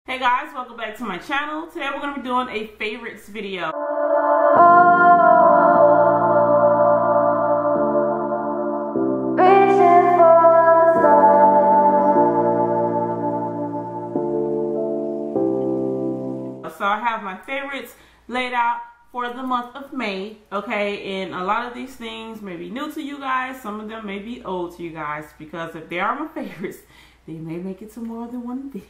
Hey guys, welcome back to my channel. Today we're going to be doing a favorites video. So I have my favorites laid out for the month of May, okay? And a lot of these things may be new to you guys. Some of them may be old to you guys, because if they are my favorites, they may make it to more than one video.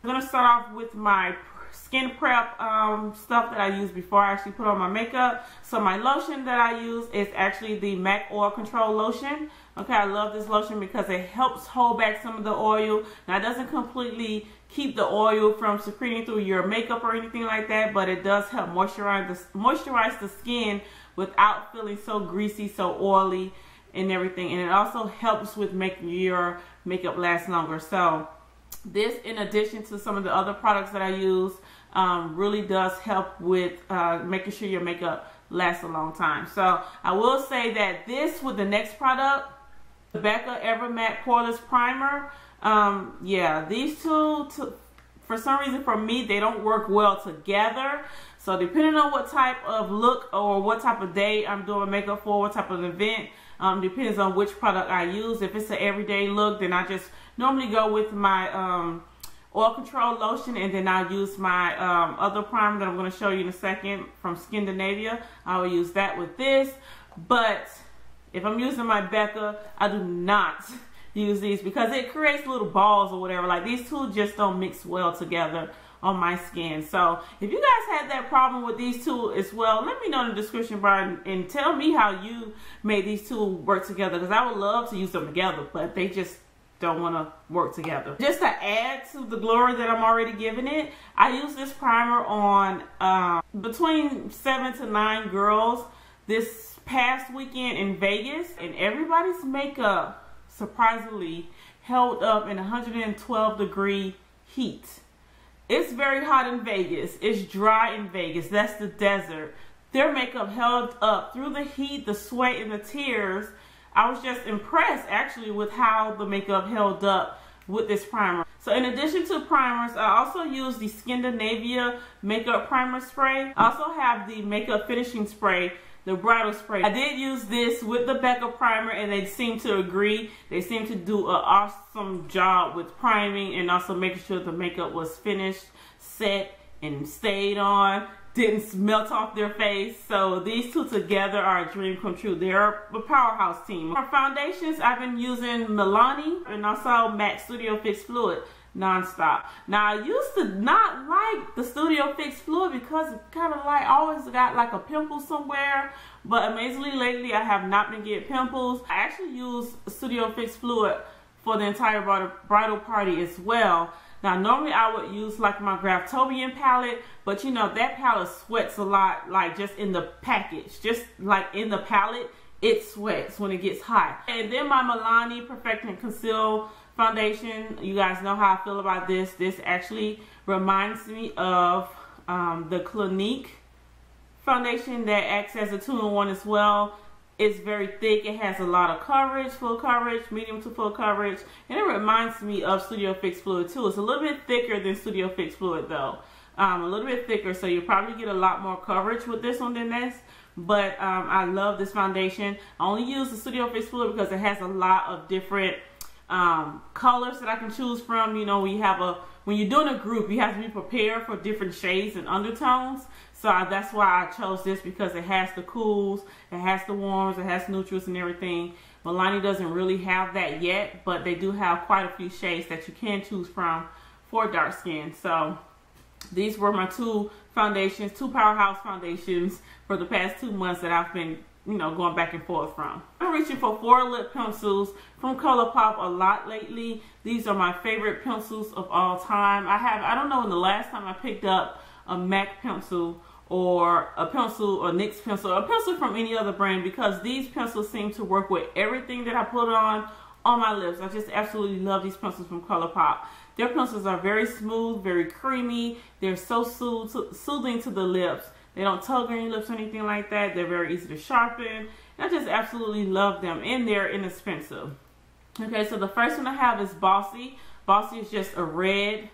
I'm going to start off with my skin prep stuff that I use before I actually put on my makeup. So my lotion that I use is actually the MAC Oil Control Lotion. Okay, I love this lotion because it helps hold back some of the oil. Now, it doesn't completely keep the oil from secreting through your makeup or anything like that, but it does help moisturize the skin without feeling so greasy, so oily and everything. And it also helps with making your makeup last longer. So this, in addition to some of the other products that I use, really does help with making sure your makeup lasts a long time. So I will say that this, with the next product, the BECCA Ever Matte Poreless Primer, yeah, these two, for some reason for me, they don't work well together. So depending on what type of look or what type of day I'm doing makeup for, what type of event, depends on which product I use. If it's an everyday look, then I just normally go with my Oil Control Lotion, and then I'll use my other primer that I'm going to show you in a second from Skindinavia. I will use that with this. But if I'm using my BECCA, I do not use these because it creates little balls or whatever. Like, these two just don't mix well together on my skin. So if you guys had that problem with these two as well, let me know in the description bar and tell me how you made these two work together, because I would love to use them together, but they just don't want to work together. Just to add to the glory that I'm already giving it, I use this primer on between 7 to 9 girls this past weekend in Vegas, and everybody's makeup surprisingly held up in 112-degree heat. It's very hot in Vegas. It's dry in Vegas. That's the desert. Their makeup held up through the heat, the sweat, and the tears. I was just impressed actually with how the makeup held up with this primer. So in addition to primers, I also use the Skindinavia makeup primer spray. I also have the makeup finishing spray, the Bridal spray. I did use this with the BECCA primer, and they seem to agree. They seem to do an awesome job with priming and also making sure the makeup was finished, set, and stayed on. Didn't melt off their face. So these two together are a dream come true. They're a powerhouse team. For foundations, I've been using Milani and also MAC Studio Fix Fluid nonstop. Now, I used to not like the Studio Fix Fluid because it kind of like always got like a pimple somewhere, but amazingly lately I have not been getting pimples. I actually use Studio Fix Fluid for the entire bridal party as well. Now, normally I would use like my Graftobian palette, but you know, that palette sweats a lot, like just in the package, just like in the palette, it sweats when it gets hot. And then my Milani Perfect and Conceal foundation, you guys know how I feel about this. This actually reminds me of the Clinique foundation that acts as a 2-in-1 as well. It's very thick. It has a lot of coverage, full coverage, medium to full coverage, and it reminds me of Studio Fix Fluid too. It's a little bit thicker than Studio Fix Fluid though, a little bit thicker, so you'll probably get a lot more coverage with this one than this. But I love this foundation. I only use the Studio Fix Fluid because it has a lot of different colors that I can choose from. You know, when you're doing a group, you have to be prepared for different shades and undertones. So that's why I chose this, because it has the cools, it has the warms, it has neutrals and everything. Milani doesn't really have that yet, but they do have quite a few shades that you can choose from for dark skin. So these were my two foundations, two powerhouse foundations for the past 2 months that I've been, you know, going back and forth from. I'm reaching for 4 lip pencils from ColourPop a lot lately. These are my favorite pencils of all time. I don't know when the last time I picked up a MAC pencil or a pencil or NYX pencil, or a pencil from any other brand, because these pencils seem to work with everything that I put on my lips. I just absolutely love these pencils from ColourPop. Their pencils are very smooth, very creamy. They're so soothing to the lips. They don't tug on your lips or anything like that. They're very easy to sharpen. And I just absolutely love them, and they're inexpensive. Okay, so the first one I have is Bossy. Bossy is just a red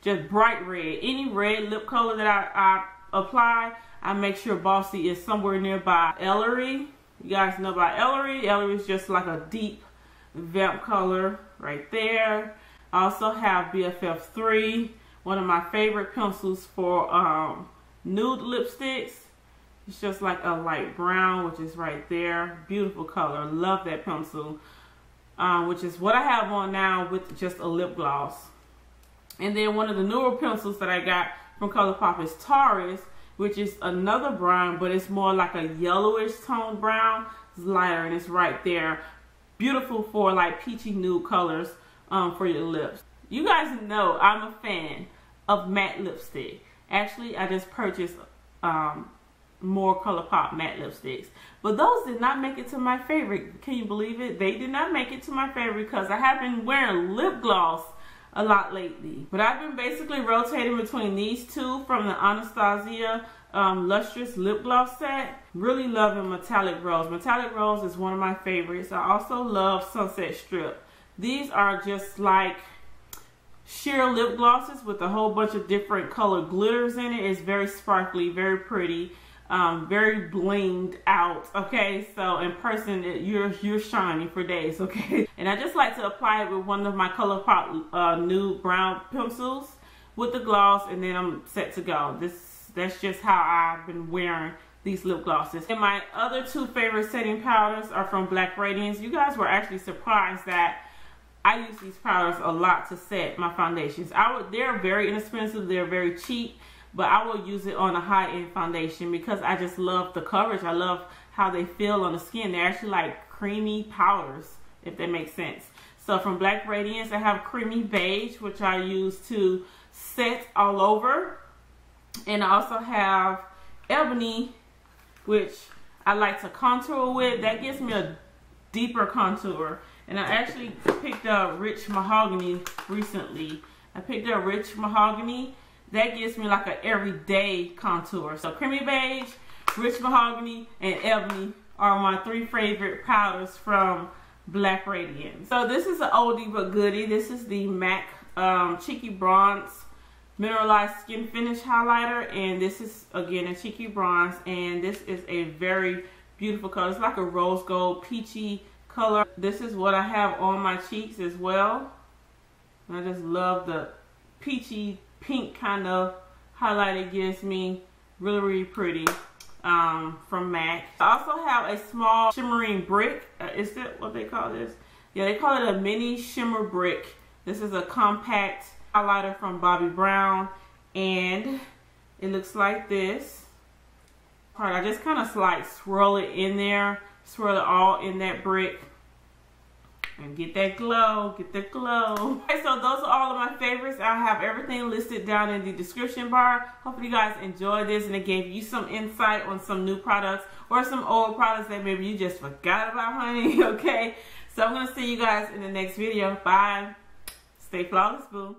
just bright red. Any red lip color that I apply, I make sure Bossy is somewhere nearby. Ellarie, you guys know about Ellarie. Ellarie is just like a deep vamp color right there. I also have BFF3, one of my favorite pencils for nude lipsticks. It's just like a light brown, which is right there. Beautiful color. Love that pencil. Which is what I have on now with just a lip gloss. And then one of the newer pencils that I got from ColourPop is Taurus, which is another brown, but it's more like a yellowish tone brown. It's lighter and it's right there. Beautiful for like peachy nude colors for your lips. You guys know I'm a fan of matte lipstick. Actually, I just purchased more ColourPop matte lipsticks, but those did not make it to my favorite. Can you believe it? They did not make it to my favorite because I have been wearing lip gloss a lot lately. But I've been basically rotating between these two from the Anastasia Lustrous lip gloss set. Really loving Metallic Rose. Metallic Rose is one of my favorites. I also love Sunset Strip. These are just like sheer lip glosses with a whole bunch of different colored glitters in it. It's very sparkly, very pretty. Very blinged out, okay? So in person, you're shiny for days, okay? And I just like to apply it with one of my ColourPop nude brown pencils with the gloss, and then I'm set to go. That's just how I've been wearing these lip glosses. And my other two favorite setting powders are from Black Radiance. You guys were actually surprised that I use these powders a lot to set my foundations. They're very inexpensive, they're very cheap, but I will use it on a high-end foundation because I just love the coverage. I love how they feel on the skin. They're actually like creamy powders, if that makes sense. So from Black Radiance, I have Creamy Beige, which I use to set all over. And I also have Ebony, which I like to contour with. That gives me a deeper contour. And I actually picked up Rich Mahogany recently. I picked up Rich Mahogany. That gives me like an everyday contour. So Creamy Beige, Rich Mahogany, and Ebony are my three favorite powders from Black Radiance. So this is an oldie but goodie. This is the MAC Cheeky Bronze Mineralized Skin Finish Highlighter. And this is, again, a Cheeky Bronze. And this is a very beautiful color. It's like a rose gold peachy color. This is what I have on my cheeks as well. And I just love the peachy pink kind of highlight it gives me. Really, really pretty from MAC. I also have a small shimmering brick. Is that what they call this? Yeah, they call it a mini shimmer brick. This is a compact highlighter from Bobbie Brown, and it looks like this. I just kind of like swirl it in there, swirl it all in that brick. And get that glow, get that glow. Okay, so those are all of my favorites. I have everything listed down in the description bar. Hopefully you guys enjoyed this and it gave you some insight on some new products or some old products that maybe you just forgot about, honey, okay? So I'm gonna see you guys in the next video. Bye. Stay flawless, boo.